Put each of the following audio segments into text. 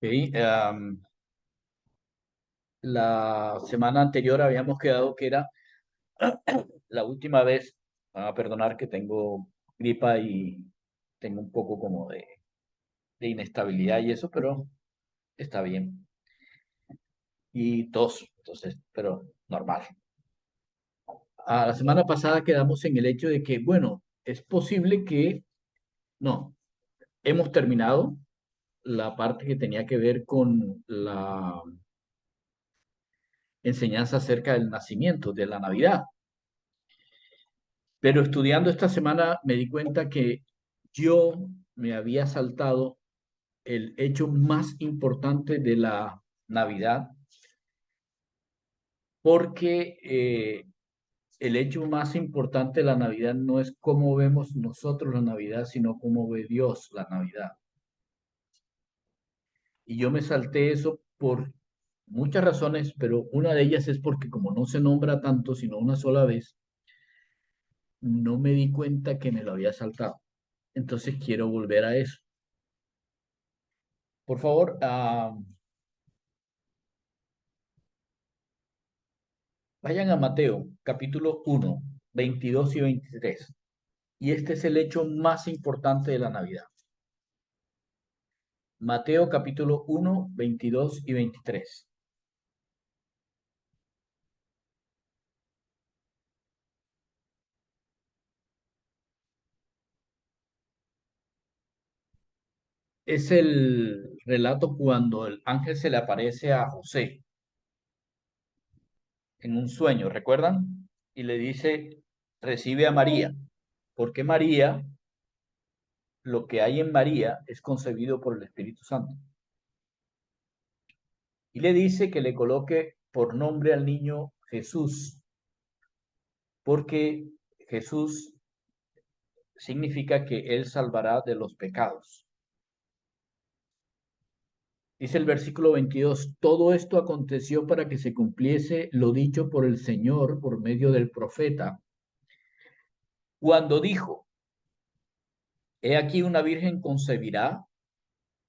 Ok, la semana anterior habíamos quedado que era la última vez. Van a perdonar que tengo gripa y tengo un poco como de inestabilidad y eso, pero está bien. Y tos, entonces, pero normal. La semana pasada quedamos en el hecho de que, bueno, es posible que, no, hemos terminado la parte que tenía que ver con la enseñanza acerca del nacimiento, de la Navidad. Pero estudiando esta semana me di cuenta que yo me había saltado el hecho más importante de la Navidad, porque el hecho más importante de la Navidad no es cómo vemos nosotros la Navidad, sino cómo ve Dios la Navidad. Y yo me salté eso por muchas razones, pero una de ellas es porque como no se nombra tanto, sino una sola vez, no me di cuenta que me lo había saltado. Entonces quiero volver a eso. Por favor, vayan a Mateo, capítulo 1, 22 y 23. Y este es el hecho más importante de la Navidad. Mateo, capítulo 1, 22 y 23. Es el relato cuando el ángel se le aparece a José en un sueño, ¿recuerdan? Y le dice, recibe a María, porque María, lo que hay en María es concebido por el Espíritu Santo. Y le dice que le coloque por nombre al niño Jesús, porque Jesús significa que Él salvará de los pecados. Dice el versículo 22, todo esto aconteció para que se cumpliese lo dicho por el Señor por medio del profeta, cuando dijo, he aquí una virgen concebirá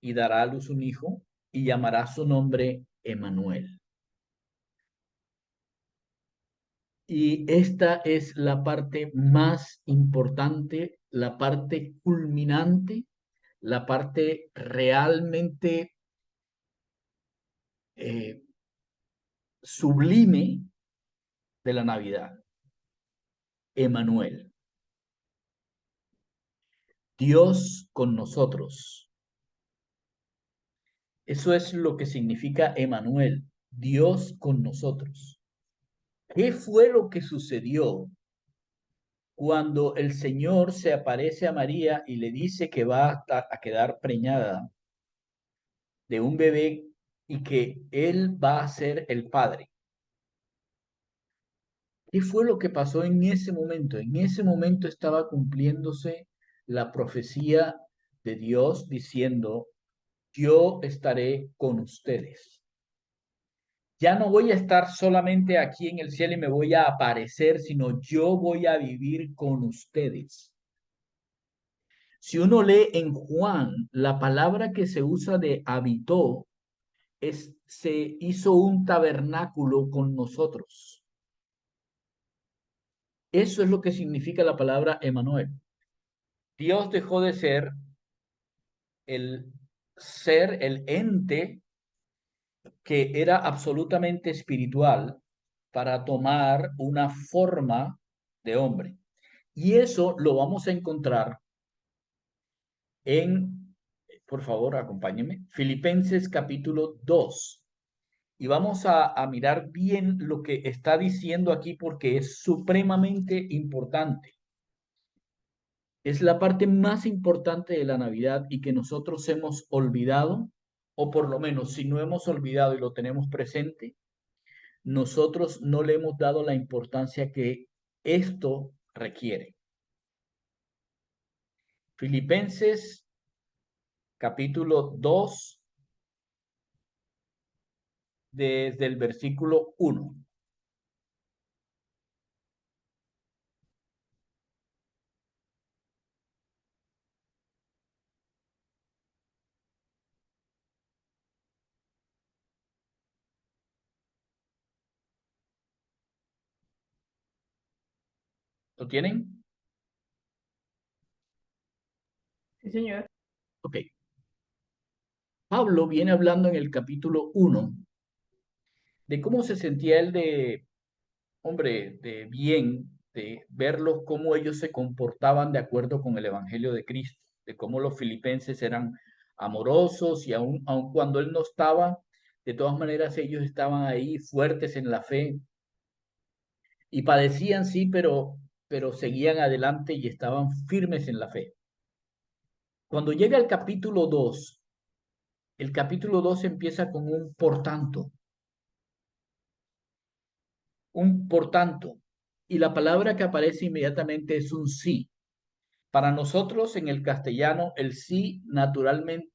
y dará a luz un hijo y llamará su nombre Emanuel. Y esta es la parte más importante, la parte culminante, la parte realmente eh, sublime de la Navidad. Emanuel, Dios con nosotros. Eso es lo que significa Emanuel, Dios con nosotros. ¿Qué fue lo que sucedió cuando el Señor se aparece a María y le dice que va a quedar preñada de un bebé y que él va a ser el padre? ¿Qué fue lo que pasó en ese momento? En ese momento estaba cumpliéndose la profecía de Dios diciendo, yo estaré con ustedes. Ya no voy a estar solamente aquí en el cielo y me voy a aparecer, sino yo voy a vivir con ustedes. Si uno lee en Juan, la palabra que se usa de habitó es se hizo un tabernáculo con nosotros. Eso es lo que significa la palabra Emanuel. Dios dejó de ser el ente que era absolutamente espiritual para tomar una forma de hombre. Y eso lo vamos a encontrar en, por favor, acompáñenme, Filipenses capítulo 2. Y vamos a mirar bien lo que está diciendo aquí porque es supremamente importante. Es la parte más importante de la Navidad y que nosotros hemos olvidado, o por lo menos si no hemos olvidado y lo tenemos presente, nosotros no le hemos dado la importancia que esto requiere. Filipenses capítulo 2 desde el versículo 1. ¿Lo tienen? Sí, señor. Ok. Pablo viene hablando en el capítulo 1 de cómo se sentía él de, hombre, de bien, de verlos cómo ellos se comportaban de acuerdo con el Evangelio de Cristo, de cómo los filipenses eran amorosos y aun cuando él no estaba, de todas maneras ellos estaban ahí fuertes en la fe y padecían, sí, pero seguían adelante y estaban firmes en la fe. Cuando llega el capítulo 2, el capítulo 2 empieza con un por tanto, y la palabra que aparece inmediatamente es un sí. Para nosotros en el castellano, el sí naturalmente,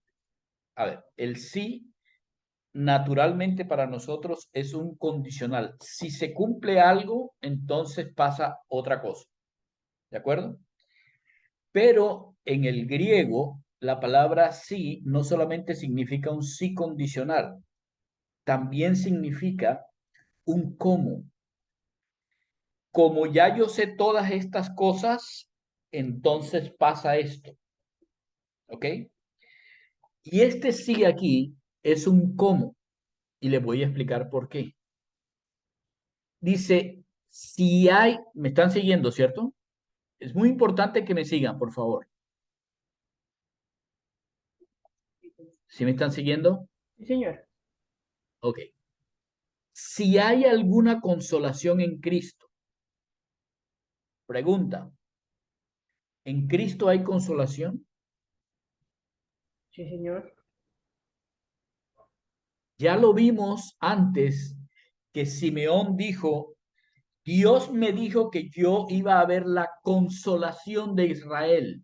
a ver, el sí naturalmente para nosotros es un condicional. Si se cumple algo, entonces pasa otra cosa. ¿De acuerdo? Pero en el griego, la palabra sí no solamente significa un sí condicional, también significa un cómo. Como ya yo sé todas estas cosas, entonces pasa esto. ¿Ok? Y este sí aquí es un cómo. Y les voy a explicar por qué. Dice, si hay, me están siguiendo, ¿cierto? Es muy importante que me sigan, por favor. ¿Sí me están siguiendo? Sí, señor. Ok. Si hay alguna consolación en Cristo, pregunta, ¿en Cristo hay consolación? Sí, señor. Ya lo vimos antes que Simeón dijo, Dios me dijo que yo iba a ver la consolación de Israel.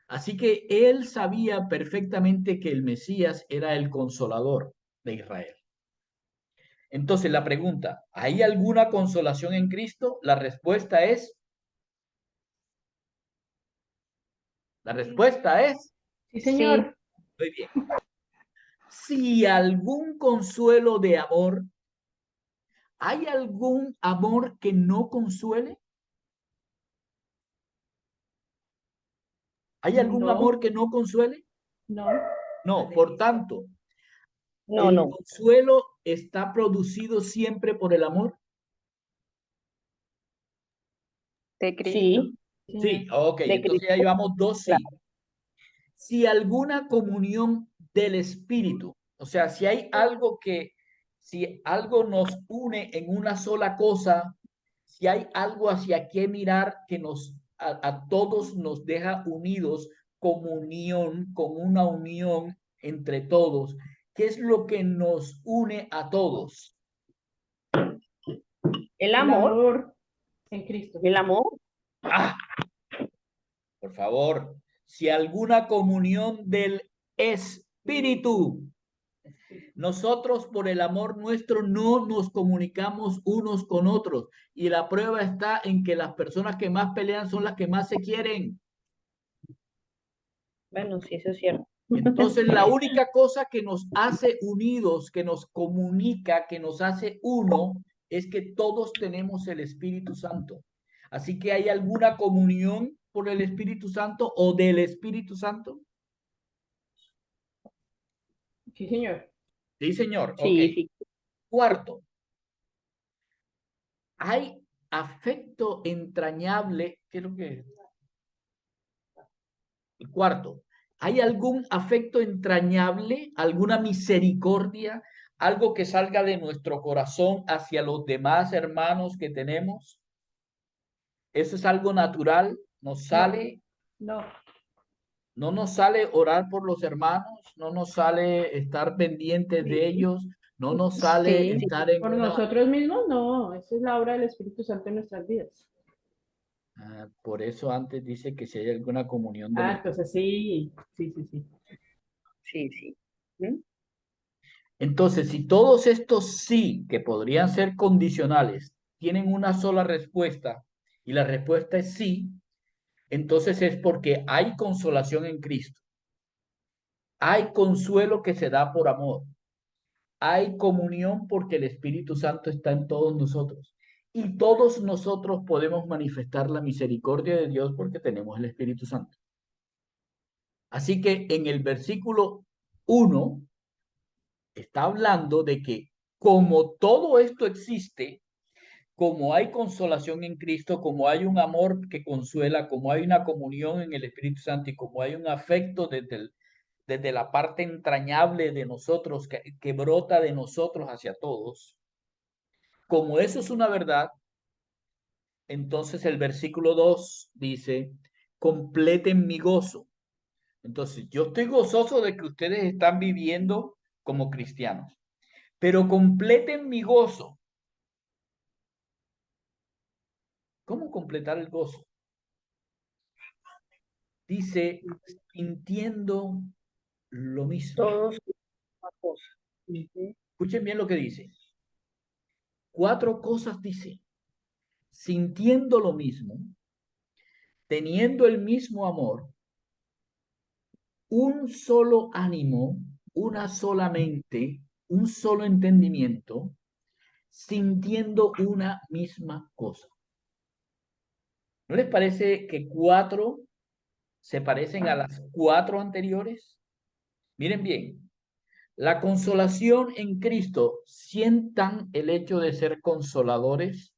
Así que él sabía perfectamente que el Mesías era el consolador de Israel. Entonces la pregunta, ¿hay alguna consolación en Cristo? La respuesta es, Sí, Sí, señor. muy bien. Si algún consuelo de amor, ¿hay algún amor que no consuele? ¿Hay algún No, amor que no consuele? no. No, por tanto, no, ¿el no, consuelo está producido siempre por el amor? de Cristo, Sí, señor. Sí, ok, de entonces ya Cristo, llevamos dos sí. claro. Si alguna comunión del espíritu, o sea, si algo nos une en una sola cosa, si hay algo hacia qué mirar que a todos nos deja unidos, comunión, con una unión entre todos, ¿qué es lo que nos une a todos? El El amor, amor en Cristo. el amor, Ah, por favor, si alguna comunión del espíritu. Nosotros por el amor nuestro no nos comunicamos unos con otros y la prueba está en que las personas que más pelean son las que más se quieren. bueno, sí, eso es cierto. Entonces la única cosa que nos hace unidos, que nos comunica, que nos hace uno, es que todos tenemos el Espíritu Santo. Así que ¿hay alguna comunión por el Espíritu Santo o del Espíritu Santo? Sí, señor. Sí, señor. Ok. Sí, sí, Cuarto, hay afecto entrañable. ¿Qué es lo que es? El cuarto, ¿hay algún afecto entrañable, alguna misericordia, algo que salga de nuestro corazón hacia los demás hermanos que tenemos? Eso es algo natural, nos No, sale, no. no nos sale orar por los hermanos, no nos sale estar pendientes de Sí. ellos, no nos sale sí, estar en Por una... nosotros mismos, no. Esa es la obra del Espíritu Santo en nuestras vidas. Por eso antes dice que si hay alguna comunión del Ah, Espíritu. entonces sí. Sí, sí, sí. sí, sí. ¿Mm? Entonces, si todos estos sí, que podrían ser condicionales, tienen una sola respuesta y la respuesta es sí, entonces es porque hay consolación en Cristo. Hay consuelo que se da por amor. Hay comunión porque el Espíritu Santo está en todos nosotros. Y todos nosotros podemos manifestar la misericordia de Dios porque tenemos el Espíritu Santo. Así que en el versículo 1 está hablando de que como todo esto existe, como hay consolación en Cristo, como hay un amor que consuela, como hay una comunión en el Espíritu Santo y como hay un afecto desde la parte entrañable de nosotros que brota de nosotros hacia todos, como eso es una verdad, entonces el versículo 2 dice, completen mi gozo. Entonces, yo estoy gozoso de que ustedes están viviendo como cristianos, pero completen mi gozo. ¿Cómo completar el gozo? Dice, sintiendo lo mismo. Todos una cosa. Ujú. Escuchen bien lo que dice. 4 cosas dice. Sintiendo lo mismo, teniendo el mismo amor, un solo ánimo, una sola mente, un solo entendimiento, sintiendo una misma cosa. ¿No les parece que 4 se parecen a las 4 anteriores? Miren bien, la consolación en Cristo, sientan el hecho de ser consoladores.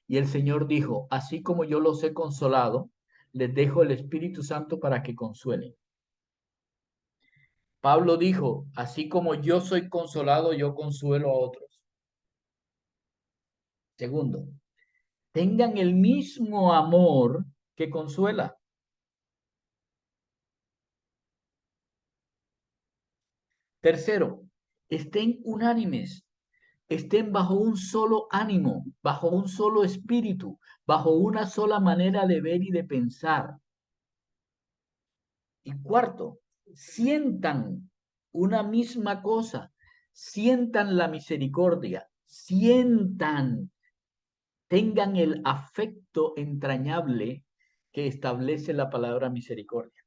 Y el Señor dijo, así como yo los he consolado, les dejo el Espíritu Santo para que consuelen. Pablo dijo, así como yo soy consolado, yo consuelo a otros. Segundo, tengan el mismo amor que consuela. Tercero, estén unánimes, estén bajo un solo ánimo, bajo un solo espíritu, bajo una sola manera de ver y de pensar. Y cuarto, sientan una misma cosa, sientan la misericordia, sientan, tengan el afecto entrañable que establece la palabra misericordia.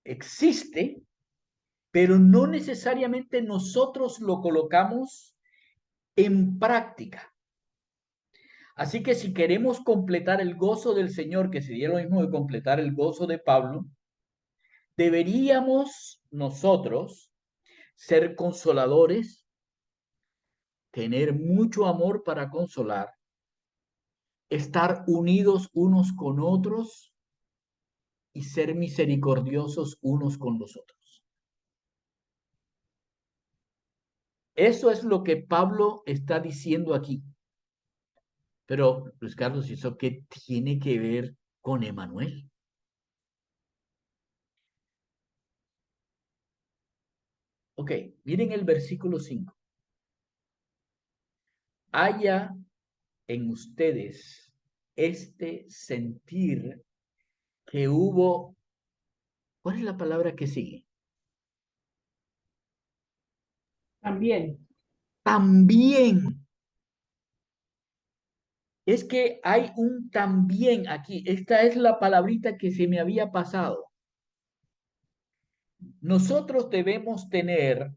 Existe, pero no necesariamente nosotros lo colocamos en práctica. Así que si queremos completar el gozo del Señor, que sería lo mismo de completar el gozo de Pablo, deberíamos nosotros ser consoladores, tener mucho amor para consolar, estar unidos unos con otros y ser misericordiosos unos con los otros. Eso es lo que Pablo está diciendo aquí. Pero, Luis Carlos, ¿y eso qué tiene que ver con Emanuel? Ok, miren el versículo 5. Haya en ustedes este sentir que hubo. ¿Cuál es la palabra que sigue? También. También. Es que hay un también aquí. Esta es la palabrita que se me había pasado. Nosotros debemos tener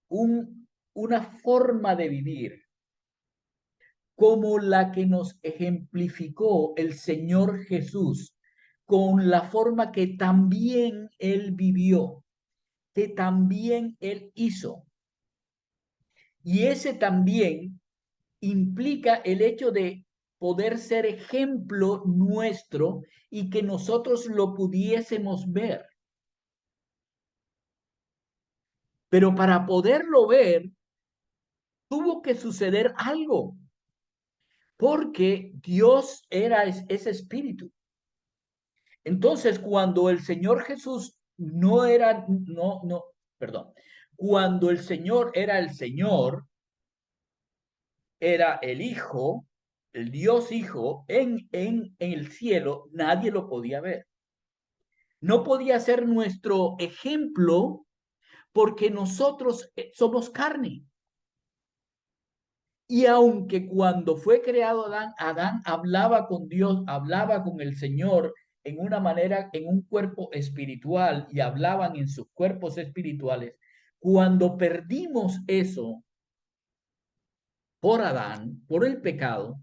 una forma de vivir como la que nos ejemplificó el Señor Jesús, con la forma que también Él vivió, que también Él hizo. Y ese también implica el hecho de poder ser ejemplo nuestro y que nosotros lo pudiésemos ver. Pero para poderlo ver, tuvo que suceder algo, porque Dios era ese espíritu. Entonces, cuando el Señor Jesús cuando el Señor era el Señor, era el Hijo, el Dios Hijo, en el cielo, nadie lo podía ver. No podía ser nuestro ejemplo porque nosotros somos carne. Y aunque cuando fue creado Adán hablaba con Dios, hablaba con el Señor en una manera, en un cuerpo espiritual y hablaban en sus cuerpos espirituales, Cuando perdimos eso por Adán, por el pecado,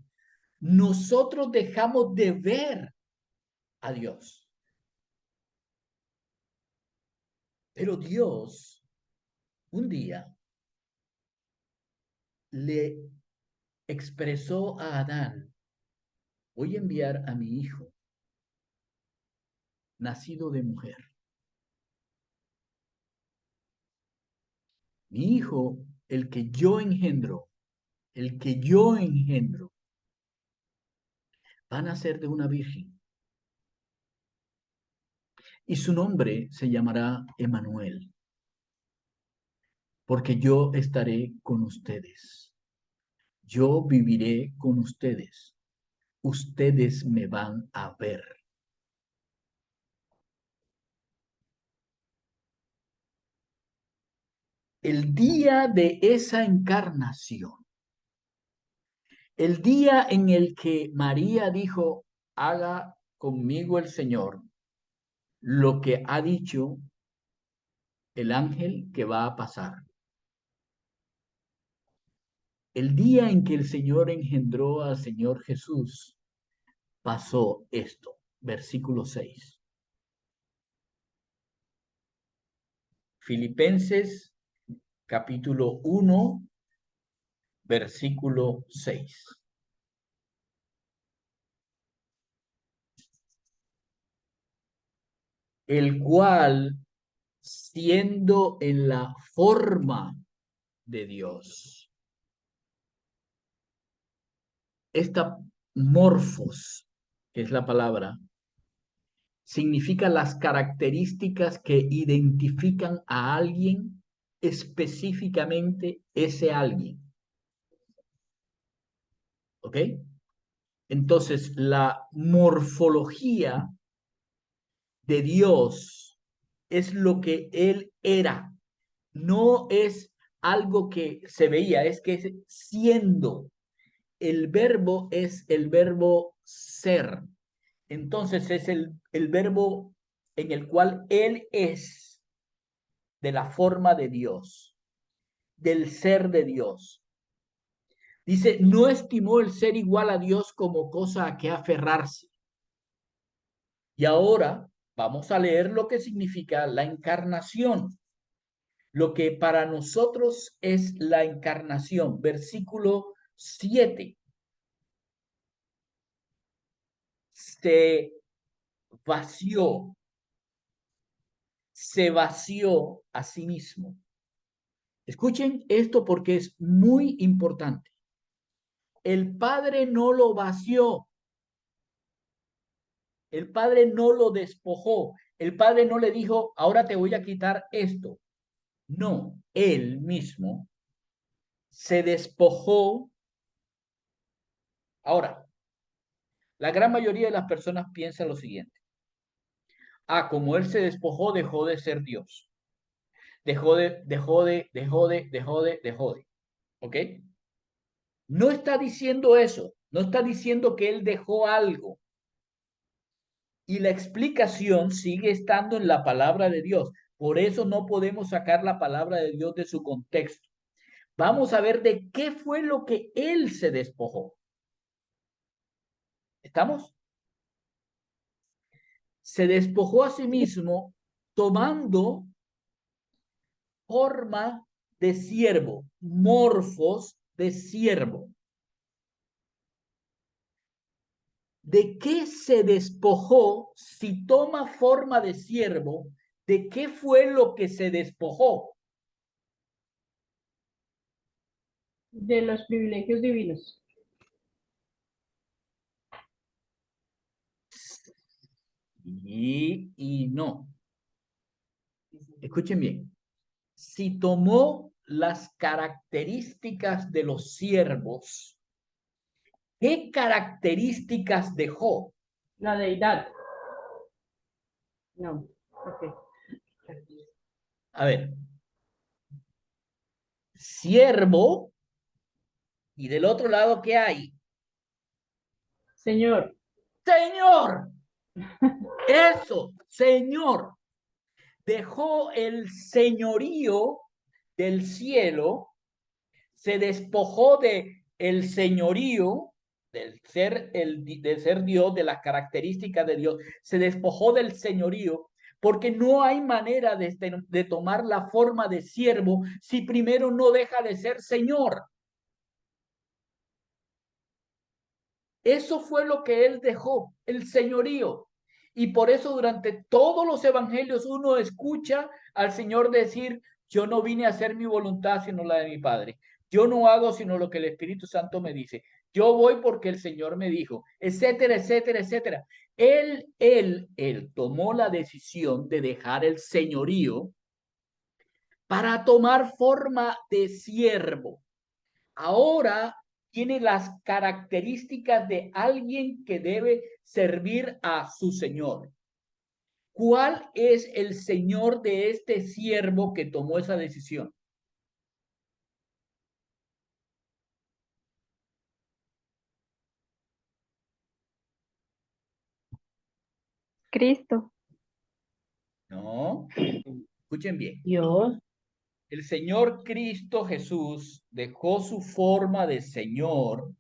nosotros dejamos de ver a Dios. Pero Dios un día le expresó a Adán: voy a enviar a mi hijo, nacido de mujer. Mi hijo, el que yo engendro, va a nacer de una virgen. Y su nombre se llamará Emmanuel, porque yo estaré con ustedes. Yo viviré con ustedes. Ustedes me van a ver. El día de esa encarnación, el día en el que María dijo: haga conmigo el Señor lo que ha dicho el ángel que va a pasar. El día en que el Señor engendró al Señor Jesús, pasó esto. Versículo 6. Filipenses capítulo 1, versículo 6. El cual, siendo en la forma de Dios. Esta morfos, que es la palabra, significa las características que identifican a alguien, específicamente ese alguien. ¿Ok? Entonces, la morfología de Dios es lo que Él era. No es algo que se veía, es que es siendo. El verbo es el verbo ser. Entonces es el verbo en el cual Él es de la forma de Dios, del ser de Dios. Dice: no estimó el ser igual a Dios como cosa a que aferrarse. Y ahora vamos a leer lo que significa la encarnación. Lo que para nosotros es la encarnación. Versículo 7. Se vació a sí mismo. Escuchen esto porque es muy importante. El Padre no lo vació. El Padre no lo despojó. El Padre no le dijo: ahora te voy a quitar esto. No, Él mismo se despojó. Ahora, la gran mayoría de las personas piensan lo siguiente: como Él se despojó, dejó de ser Dios. Dejó de. ¿Ok? No está diciendo eso. No está diciendo que Él dejó algo. Y la explicación sigue estando en la palabra de Dios. Por eso no podemos sacar la palabra de Dios de su contexto. Vamos a ver de qué fue lo que Él se despojó. ¿Estamos? Se despojó a sí mismo tomando forma de siervo, morfos de siervo. ¿De qué se despojó si toma forma de siervo? ¿De qué fue lo que se despojó? De los privilegios divinos. Y no. Escuchen bien. Si tomó las características de los siervos, ¿qué características dejó? La deidad. No. Ok. A ver. Siervo. Y del otro lado, ¿qué hay? Señor. Señor. Eso, Señor. Dejó el señorío del cielo, se despojó de el señorío, del ser Dios, de las características de Dios, se despojó del señorío, porque no hay manera de tomar la forma de siervo si primero no deja de ser Señor. Eso fue lo que él dejó, el señorío. Y por eso durante todos los evangelios uno escucha al Señor decir, yo no vine a hacer mi voluntad sino la de mi Padre. Yo no hago sino lo que el Espíritu Santo me dice. Yo voy porque el Señor me dijo, etcétera, etcétera, etcétera. Él tomó la decisión de dejar el señorío para tomar forma de siervo. Ahora tiene las características de alguien que debe servir a su Señor. ¿Cuál es el Señor de este siervo que tomó esa decisión? Cristo. No, escuchen bien. Dios. El Señor Cristo Jesús dejó su forma de Señor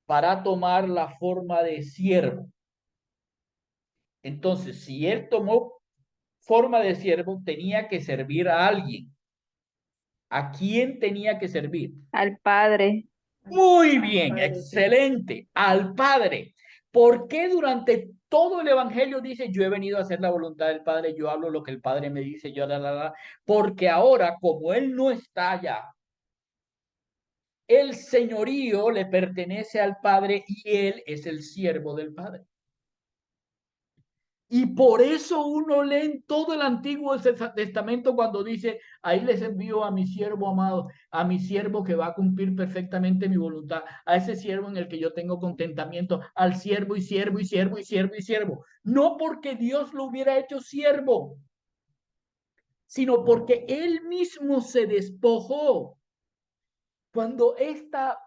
para tomar la forma de siervo. Entonces, si él tomó forma de siervo, tenía que servir a alguien. ¿A quién tenía que servir? Al Padre. Muy bien, Padre, sí. excelente, al Padre. ¿Por qué durante todo el Evangelio dice, yo he venido a hacer la voluntad del Padre, yo hablo lo que el Padre me dice, yo la? Porque ahora, como Él no está allá, el señorío le pertenece al Padre y Él es el siervo del Padre. Y por eso uno lee en todo el Antiguo Testamento cuando dice, ahí les envío a mi siervo amado, a mi siervo que va a cumplir perfectamente mi voluntad, a ese siervo en el que yo tengo contentamiento, al siervo y siervo y siervo y siervo y siervo. No porque Dios lo hubiera hecho siervo, sino porque él mismo se despojó. Cuando esta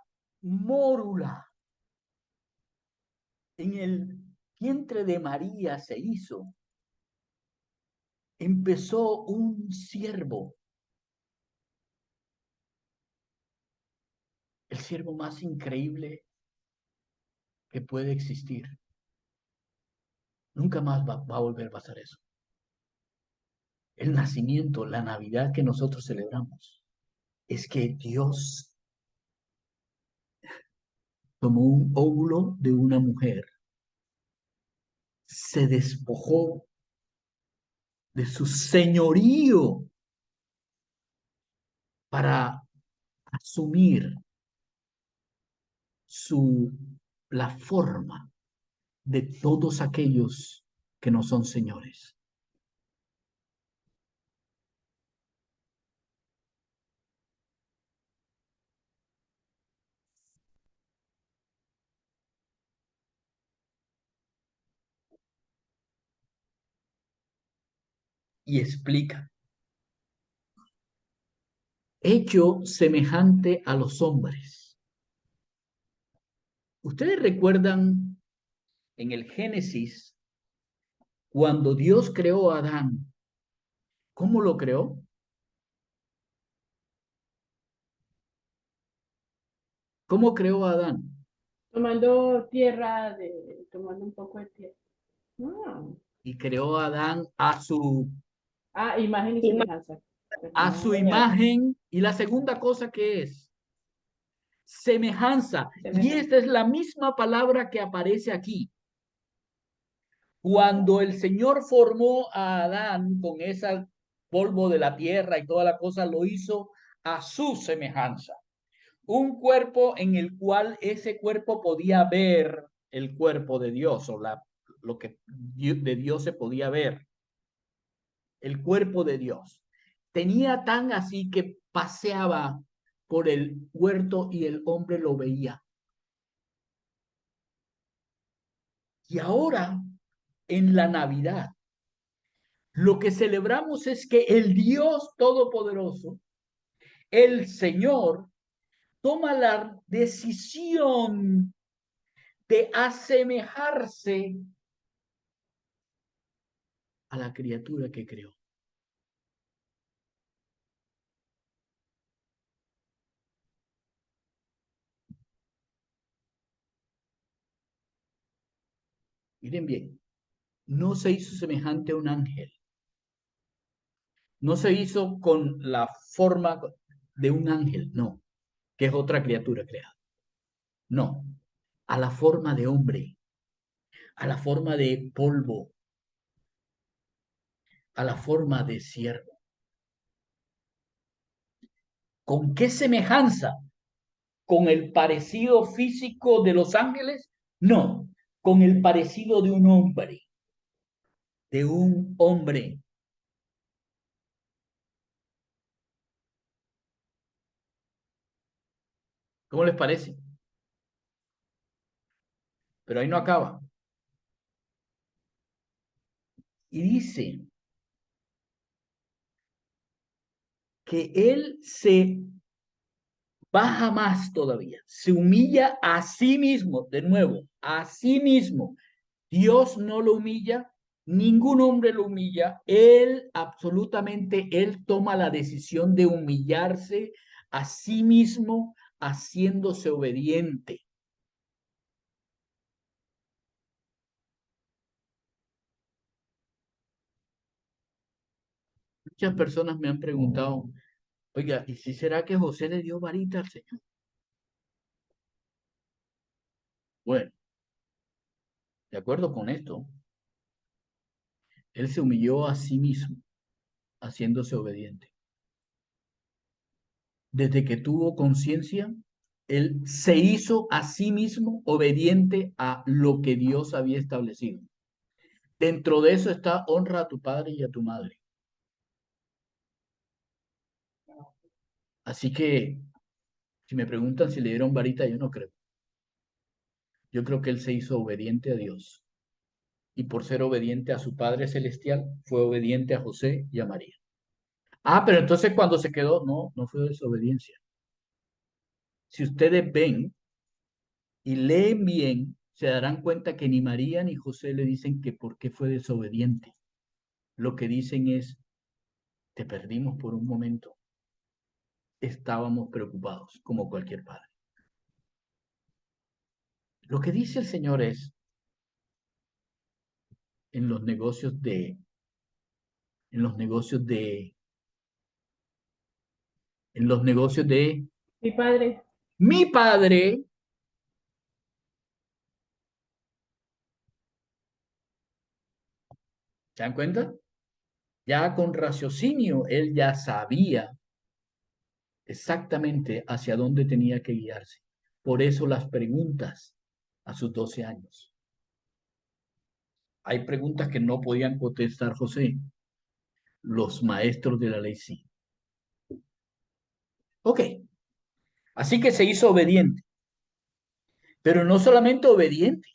mórula en el vientre de María se hizo, empezó un siervo, el siervo más increíble que puede existir. Nunca más va a volver a pasar eso. El nacimiento, la Navidad que nosotros celebramos, es que Dios tomó un óvulo de una mujer, se despojó de su señorío para asumir la forma de todos aquellos que no son señores. Y explica, hecho semejante a los hombres. ¿Ustedes recuerdan en el Génesis cuando Dios creó a Adán? ¿Cómo lo creó? ¿Cómo creó a Adán? Tomando tierra, tomando un poco de tierra. Ah, Y creó a Adán a su, imagen y semejanza. a su imagen. Y la segunda cosa que es semejanza. Y Semejanza. esta es la misma palabra que aparece aquí. Cuando el Señor formó a Adán con ese polvo de la tierra y toda la cosa, lo hizo a su semejanza. Un cuerpo en el cual ese cuerpo podía ver el cuerpo de Dios o lo que de Dios se podía ver, el cuerpo de Dios. Tenía tan así que paseaba por el huerto y el hombre lo veía. Y ahora, en la Navidad, lo que celebramos es que el Dios Todopoderoso, el Señor, toma la decisión de asemejarse a la criatura que creó. Miren bien, no se hizo semejante a un ángel. No se hizo con la forma de un ángel, no, que es otra criatura creada. No, a la forma de hombre, a la forma de polvo, a la forma de siervo. ¿Con qué semejanza? ¿Con el parecido físico de los ángeles? No, con el parecido de un hombre, de un hombre. ¿Cómo les parece? Pero ahí no acaba. Y dice que él se baja más todavía, se humilla a sí mismo, de nuevo, a sí mismo. Dios no lo humilla, ningún hombre lo humilla, él absolutamente, él toma la decisión de humillarse a sí mismo, haciéndose obediente. Muchas personas me han preguntado, oiga, ¿y si será que José le dio varita al Señor? Bueno, de acuerdo con esto, él se humilló a sí mismo, haciéndose obediente. Desde que tuvo conciencia, él se hizo a sí mismo obediente a lo que Dios había establecido. Dentro de eso está honra a tu padre y a tu madre. Así que, si me preguntan si le dieron varita, yo no creo. Yo creo que él se hizo obediente a Dios. Y por ser obediente a su Padre Celestial, fue obediente a José y a María. Ah, pero entonces cuando se quedó, no, no fue desobediencia. Si ustedes ven y leen bien, se darán cuenta que ni María ni José le dicen que por qué fue desobediente. Lo que dicen es, te perdimos por un momento. Estábamos preocupados, como cualquier padre. Lo que dice el Señor es, en los negocios de, en los negocios de, en los negocios de Mi padre, mi Padre, ¿se dan cuenta? Ya con raciocinio, él ya sabía exactamente hacia dónde tenía que guiarse. Por eso las preguntas a sus 12 años. Hay preguntas que no podían contestar José. Los maestros de la ley sí. Ok, así que se hizo obediente. Pero no solamente obediente,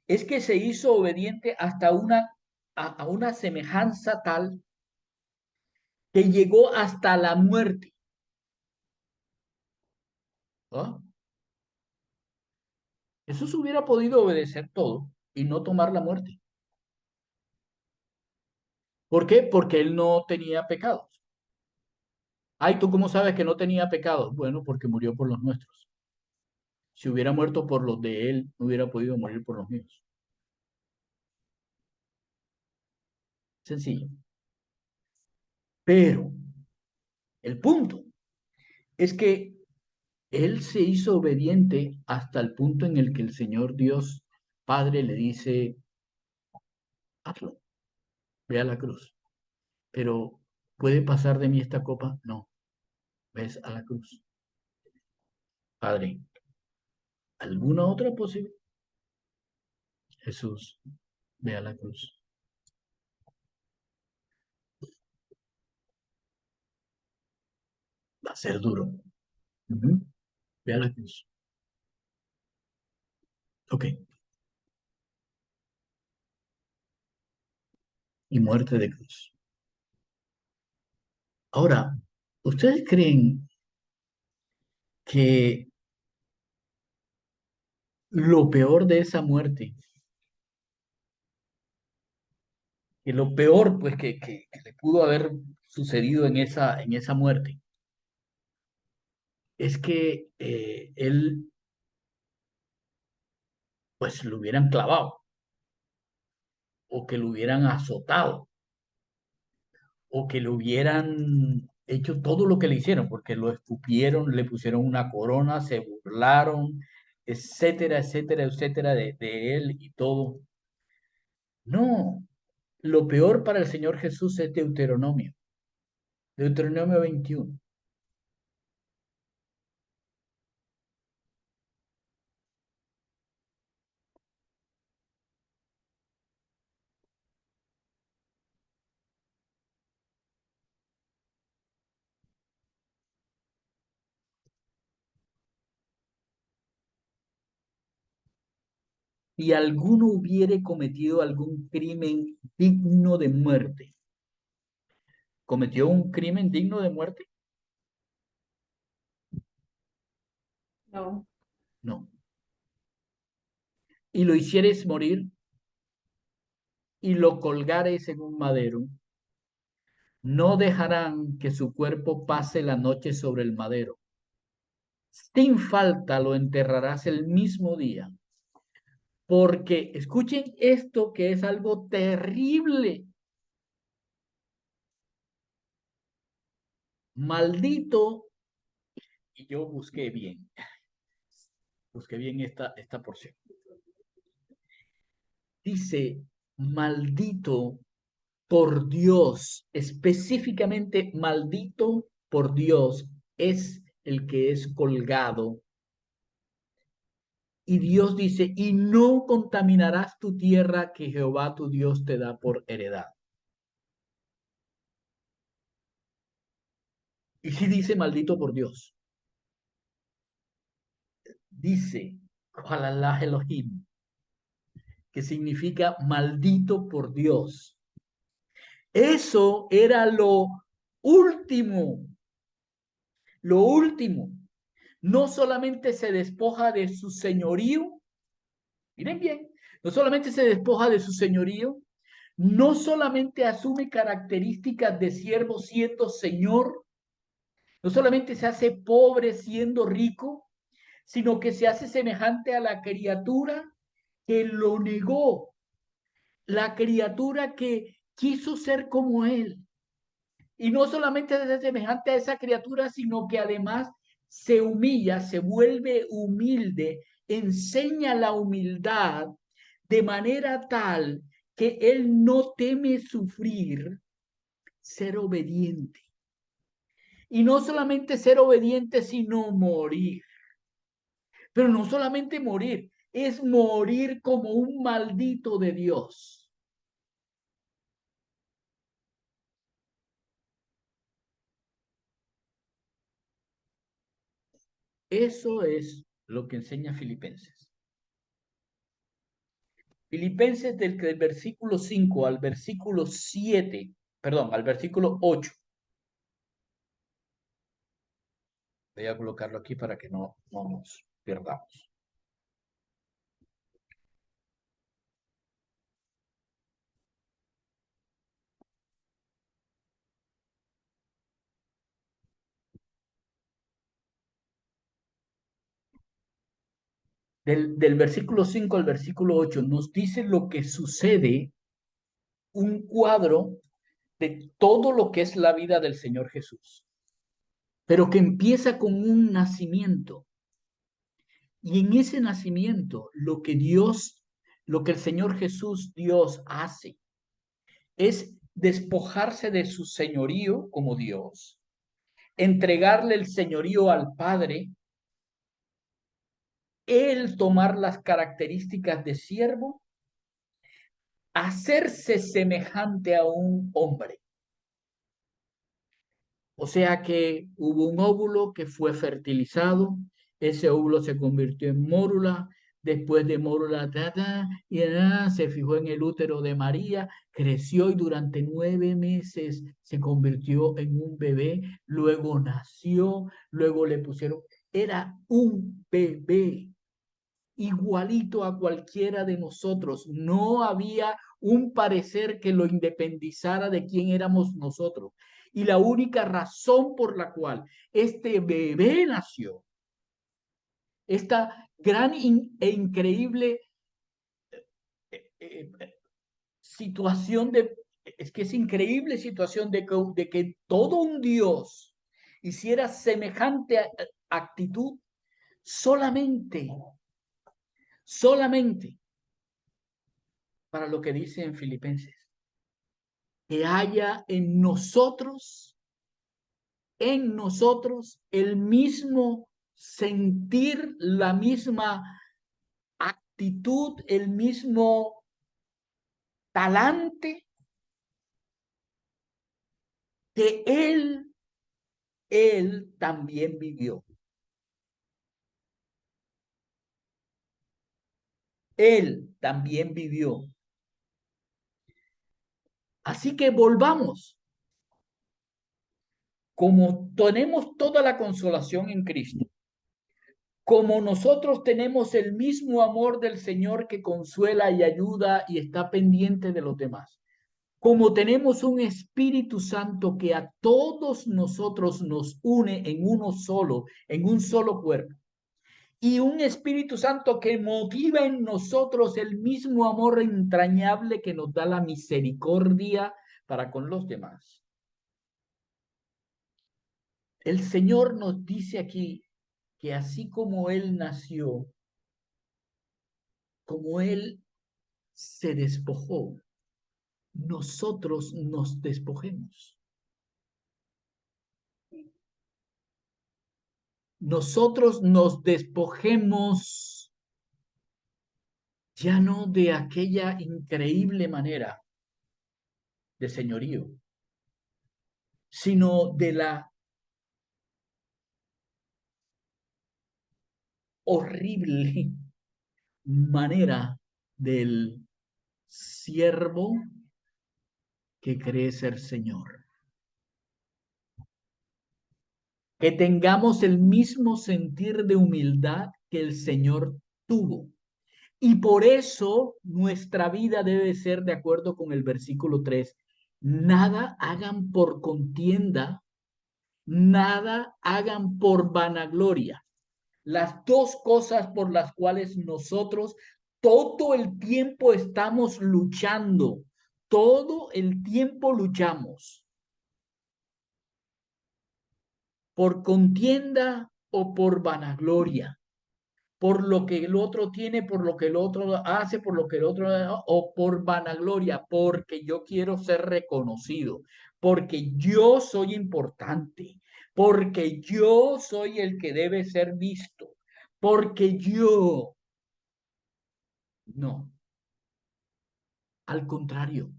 es que se hizo obediente hasta a una semejanza tal que llegó hasta la muerte. ¿Ah? Jesús hubiera podido obedecer todo y no tomar la muerte. ¿Por qué? Porque él no tenía pecados. Ay, ¿tú cómo sabes que no tenía pecados? Bueno, porque murió por los nuestros. Si hubiera muerto por los de él, no hubiera podido morir por los míos. Sencillo. Pero el punto es que él se hizo obediente hasta el punto en el que el Señor Dios Padre le dice, hazlo, ve a la cruz. Pero, ¿puede pasar de mí esta copa? No, ves a la cruz. Padre, ¿alguna otra posible? Jesús, ve a la cruz. Va a ser duro. Ujú. Ve a la cruz. Ok. Y muerte de cruz. Ahora, ¿ustedes creen que lo peor de esa muerte, que lo peor pues que le pudo haber sucedido en esa muerte, es que él pues lo hubieran clavado? o que lo hubieran azotado, o que le hubieran hecho todo lo que le hicieron, porque lo escupieron, le pusieron una corona, se burlaron, etcétera, etcétera, etcétera, de él y todo. No, lo peor para el Señor Jesús es Deuteronomio, Deuteronomio 21. Si alguno hubiere cometido algún crimen digno de muerte, ¿cometió un crimen digno de muerte? No, No. Y lo hicieres morir y lo colgares en un madero, no dejarán que su cuerpo pase la noche sobre el madero. Sin falta lo enterrarás el mismo día. Porque escuchen esto que es algo terrible. Maldito, y yo busqué bien esta porción. Dice, maldito por Dios, específicamente maldito por Dios es el que es colgado. Y Dios dice, y no contaminarás tu tierra que Jehová tu Dios te da por heredad. Y si dice maldito por Dios, dice, Ojalá Elohim, que significa maldito por Dios. Eso era último, lo último. No solamente se despoja de su señorío, miren bien, no solamente se despoja de su señorío, no solamente asume características de siervo siendo señor, no solamente se hace pobre siendo rico, sino que se hace semejante a la criatura que lo negó, la criatura que quiso ser como él. Y no solamente se hace semejante a esa criatura, sino que además se humilla, se vuelve humilde, enseña la humildad de manera tal que él no teme sufrir, ser obediente. Y no solamente ser obediente, sino morir. Pero no solamente morir, es morir como un maldito de Dios. Eso es lo que enseña Filipenses. Filipenses del versículo 5 al versículo 7, perdón, al versículo 8. Voy a colocarlo aquí para que no nos perdamos. Del versículo 5 al versículo 8 nos dice lo que sucede, un cuadro de todo lo que es la vida del Señor Jesús, pero que empieza con un nacimiento. Y en ese nacimiento, lo que el Señor Jesús Dios hace, es despojarse de su señorío como Dios, entregarle el señorío al Padre, él tomar las características de siervo, hacerse semejante a un hombre. O sea que hubo un óvulo que fue fertilizado, ese óvulo se convirtió en mórula, después de mórula, se fijó en el útero de María, creció y durante 9 meses se convirtió en un bebé, luego nació, luego le pusieron, era un bebé igualito a cualquiera de nosotros. No había un parecer que lo independizara de quién éramos nosotros. Y la única razón por la cual este bebé nació, esta gran e increíble situación es que es increíble situación de que todo un Dios hiciera semejante actitud solamente para lo que dice en Filipenses, que haya en nosotros el mismo sentir, la misma actitud, el mismo talante que él también vivió. Él también vivió. Así que volvamos. Como tenemos toda la consolación en Cristo, como nosotros tenemos el mismo amor del Señor que consuela y ayuda y está pendiente de los demás, como tenemos un Espíritu Santo que a todos nosotros nos une en uno solo, en un solo cuerpo, y un Espíritu Santo que motiva en nosotros el mismo amor entrañable que nos da la misericordia para con los demás. El Señor nos dice aquí que así como Él nació, como Él se despojó, nosotros nos despojemos. Nosotros nos despojemos ya no de aquella increíble manera de señorío, sino de la horrible manera del siervo que cree ser Señor. Que tengamos el mismo sentir de humildad que el Señor tuvo. Y por eso nuestra vida debe ser de acuerdo con el versículo 3. Nada hagan por contienda, nada hagan por vanagloria. Las dos cosas por las cuales nosotros todo el tiempo estamos luchando, todo el tiempo luchamos. Por contienda o por vanagloria, por lo que el otro tiene, por lo que el otro hace, por lo que el otro, o por vanagloria, porque yo quiero ser reconocido, porque yo soy importante, porque yo soy el que debe ser visto, porque yo. No, al contrario,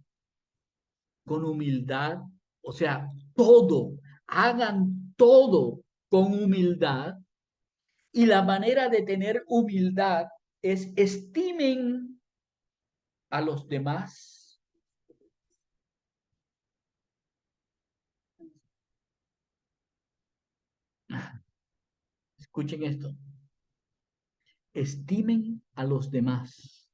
con humildad, o sea, hagan todo con humildad. Y la manera de tener humildad es estimen a los demás. Escuchen esto. Estimen a los demás.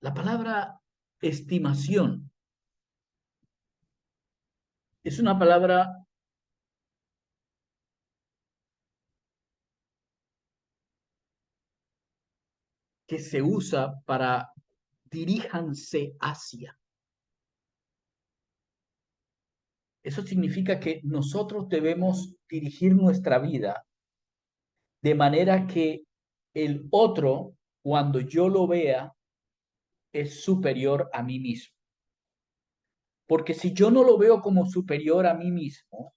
La palabra estimación es una palabra que se usa para diríjanse hacia. Eso significa que nosotros debemos dirigir nuestra vida de manera que el otro, cuando yo lo vea, es superior a mí mismo. Porque si yo no lo veo como superior a mí mismo,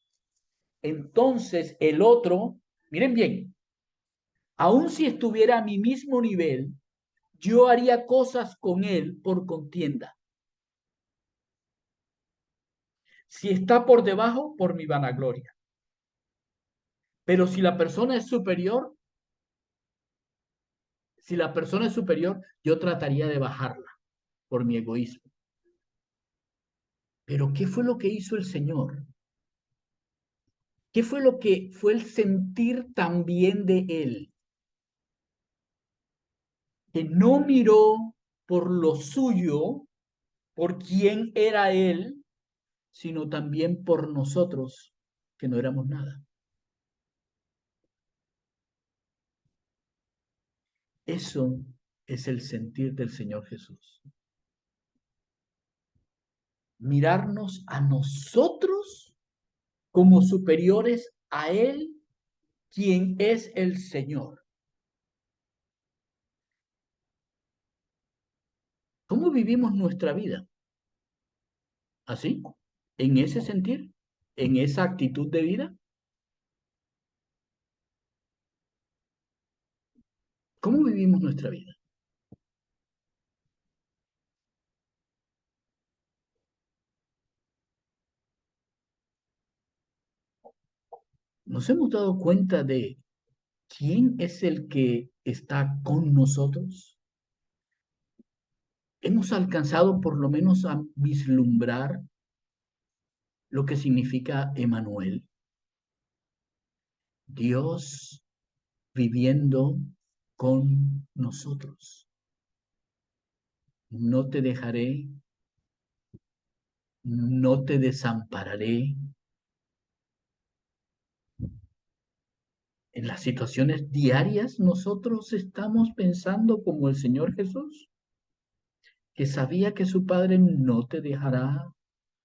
entonces el otro, miren bien, aun si estuviera a mi mismo nivel, yo haría cosas con él por contienda. Si está por debajo, por mi vanagloria. Pero si la persona es superior, yo trataría de bajarla por mi egoísmo. Pero ¿qué fue lo que hizo el Señor? ¿Qué fue lo que fue el sentir también de él? Que no miró por lo suyo, por quién era él, sino también por nosotros, que no éramos nada. Eso es el sentir del Señor Jesús. Mirarnos a nosotros como superiores a Él, quien es el Señor. ¿Cómo vivimos nuestra vida? ¿Así? ¿En ese sentir? ¿En esa actitud de vida? ¿Cómo vivimos nuestra vida? ¿Nos hemos dado cuenta de quién es el que está con nosotros? ¿Hemos alcanzado por lo menos a vislumbrar lo que significa Emmanuel? Dios viviendo con nosotros. No te dejaré, no te desampararé. En las situaciones diarias nosotros estamos pensando como el Señor Jesús, que sabía que su Padre no te dejará,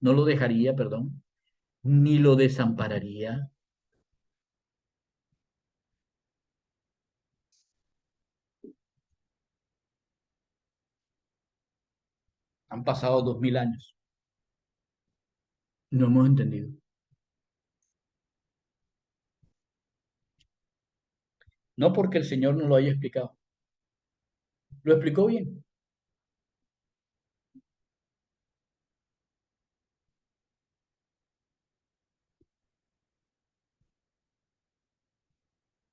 no lo dejaría, perdón, ni lo desampararía. Han pasado 2000 años. No hemos entendido. No porque el Señor no lo haya explicado. Lo explicó bien.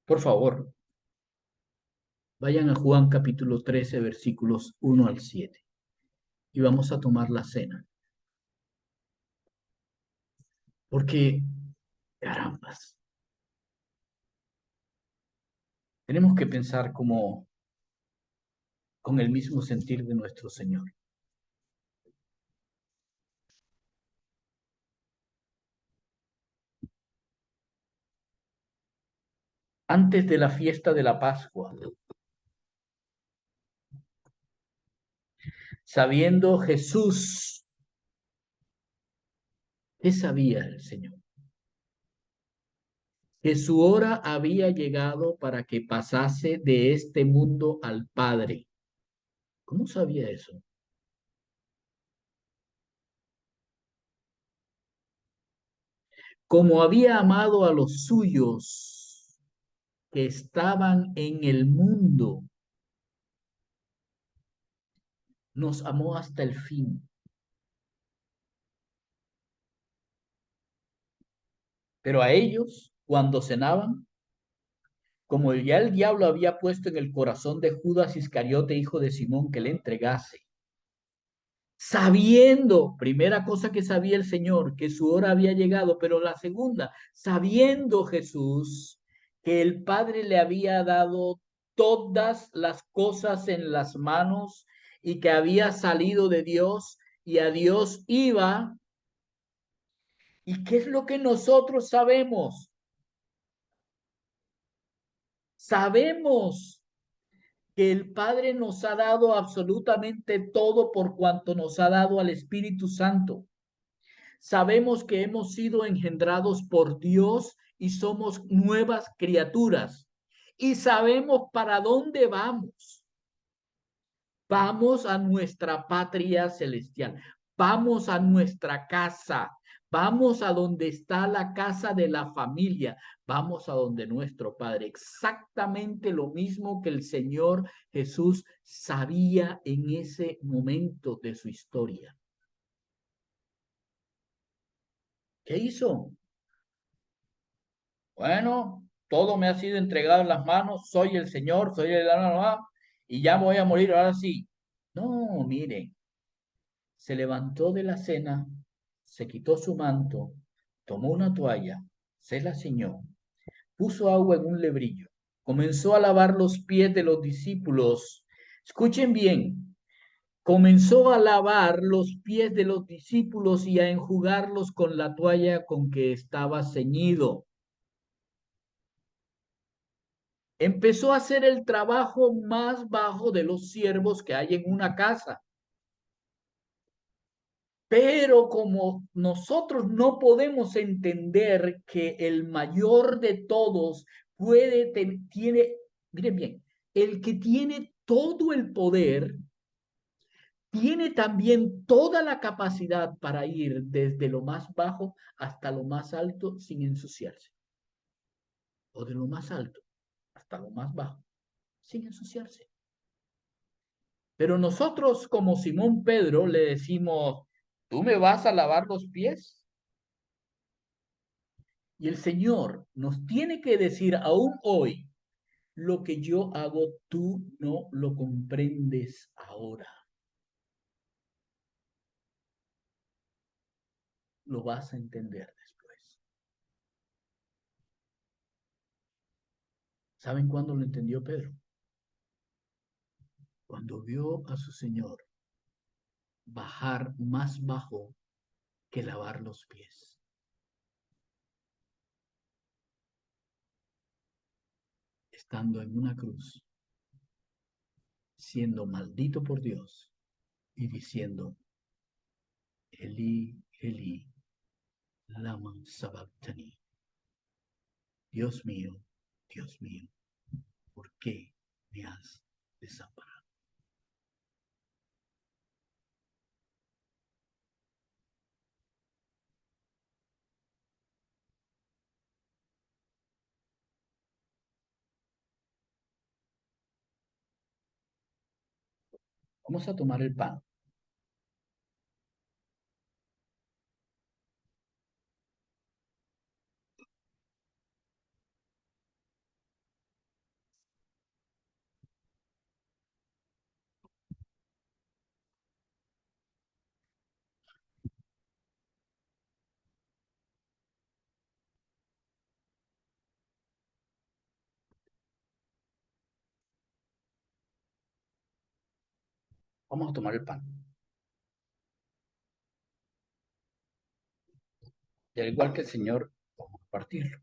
Por favor, vayan a Juan capítulo 13, versículos 1 al 7. Y vamos a tomar la cena. Porque, carambas, tenemos que pensar como con el mismo sentir de nuestro Señor. Antes de la fiesta de la Pascua, sabiendo Jesús, ¿qué sabía el Señor? Que su hora había llegado para que pasase de este mundo al Padre. ¿Cómo sabía eso? Como había amado a los suyos que estaban en el mundo, nos amó hasta el fin. Pero a ellos, cuando cenaban, como ya el diablo había puesto en el corazón de Judas Iscariote, hijo de Simón, que le entregase, sabiendo, primera cosa que sabía el Señor, que su hora había llegado, pero la segunda, sabiendo Jesús que el Padre le había dado todas las cosas en las manos y que había salido de Dios y a Dios iba. ¿Y qué es lo que nosotros sabemos? Sabemos que el Padre nos ha dado absolutamente todo por cuanto nos ha dado al Espíritu Santo. Sabemos que hemos sido engendrados por Dios y somos nuevas criaturas. Y sabemos para dónde vamos. Vamos a nuestra patria celestial. Vamos a nuestra casa. Vamos a donde está la casa de la familia. Vamos a donde nuestro Padre. Exactamente lo mismo que el Señor Jesús sabía en ese momento de su historia. ¿Qué hizo? Bueno, todo me ha sido entregado en las manos. Soy el Señor, soy el alma y ya me voy a morir ahora sí. No, miren. Se levantó de la cena, se quitó su manto, tomó una toalla, se la ciñó, puso agua en un lebrillo, comenzó a lavar los pies de los discípulos. Escuchen bien, comenzó a lavar los pies de los discípulos y a enjugarlos con la toalla con que estaba ceñido. Empezó a hacer el trabajo más bajo de los siervos que hay en una casa. Pero como nosotros no podemos entender que el mayor de todos tiene, miren bien, el que tiene todo el poder, tiene también toda la capacidad para ir desde lo más bajo hasta lo más alto sin ensuciarse. O de lo más alto hasta lo más bajo sin ensuciarse. Pero nosotros, como Simón Pedro, le decimos, ¿tú me vas a lavar los pies? Y el Señor nos tiene que decir aún hoy, lo que yo hago, tú no lo comprendes ahora. Lo vas a entender después. ¿Saben cuándo lo entendió Pedro? Cuando vio a su Señor bajar más bajo que lavar los pies. Estando en una cruz, siendo maldito por Dios y diciendo, Elí, Elí, lama sabactani. Dios mío, ¿por qué me has desamparado? Vamos a tomar el pan. Vamos a tomar el pan. Y al igual que el Señor, vamos a partirlo.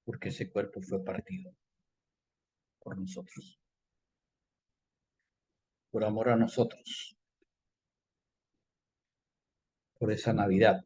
Porque ese cuerpo fue partido por nosotros. Por amor a nosotros. Por esa Navidad.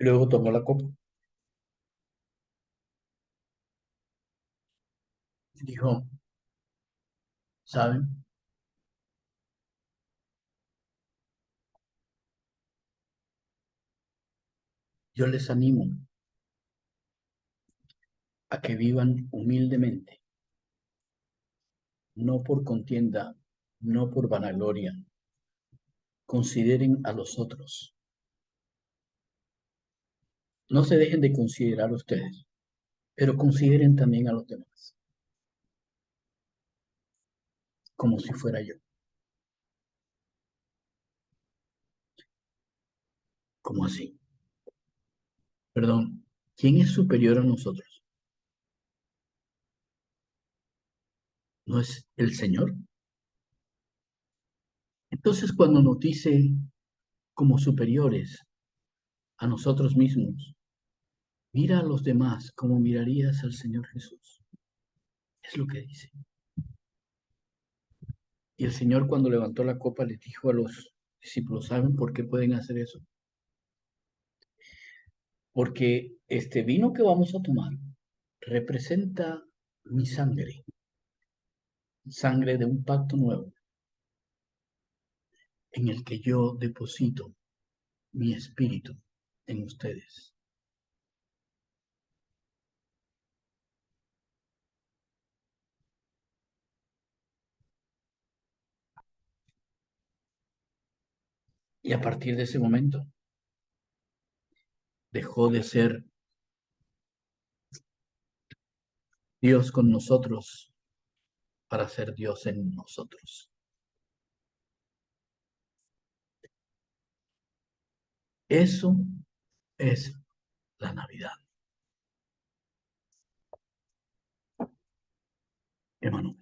Y luego tomó la copa. Y dijo, ¿saben? Yo les animo a que vivan humildemente, no por contienda, no por vanagloria. Consideren a los otros. No se dejen de considerar ustedes, pero consideren también a los demás, como si fuera yo. ¿Cómo así? Perdón, ¿quién es superior a nosotros? ¿No es el Señor? Entonces, cuando nos dice como superiores a nosotros mismos, mira a los demás como mirarías al Señor Jesús. Es lo que dice. Y el Señor, cuando levantó la copa, le dijo a los discípulos, ¿saben por qué pueden hacer eso? porque este vino que vamos a tomar representa mi sangre, sangre de un pacto nuevo, en el que yo deposito mi espíritu en ustedes. Y a partir de ese momento, dejó de ser Dios con nosotros para ser Dios en nosotros. Eso es la Navidad. Hermano.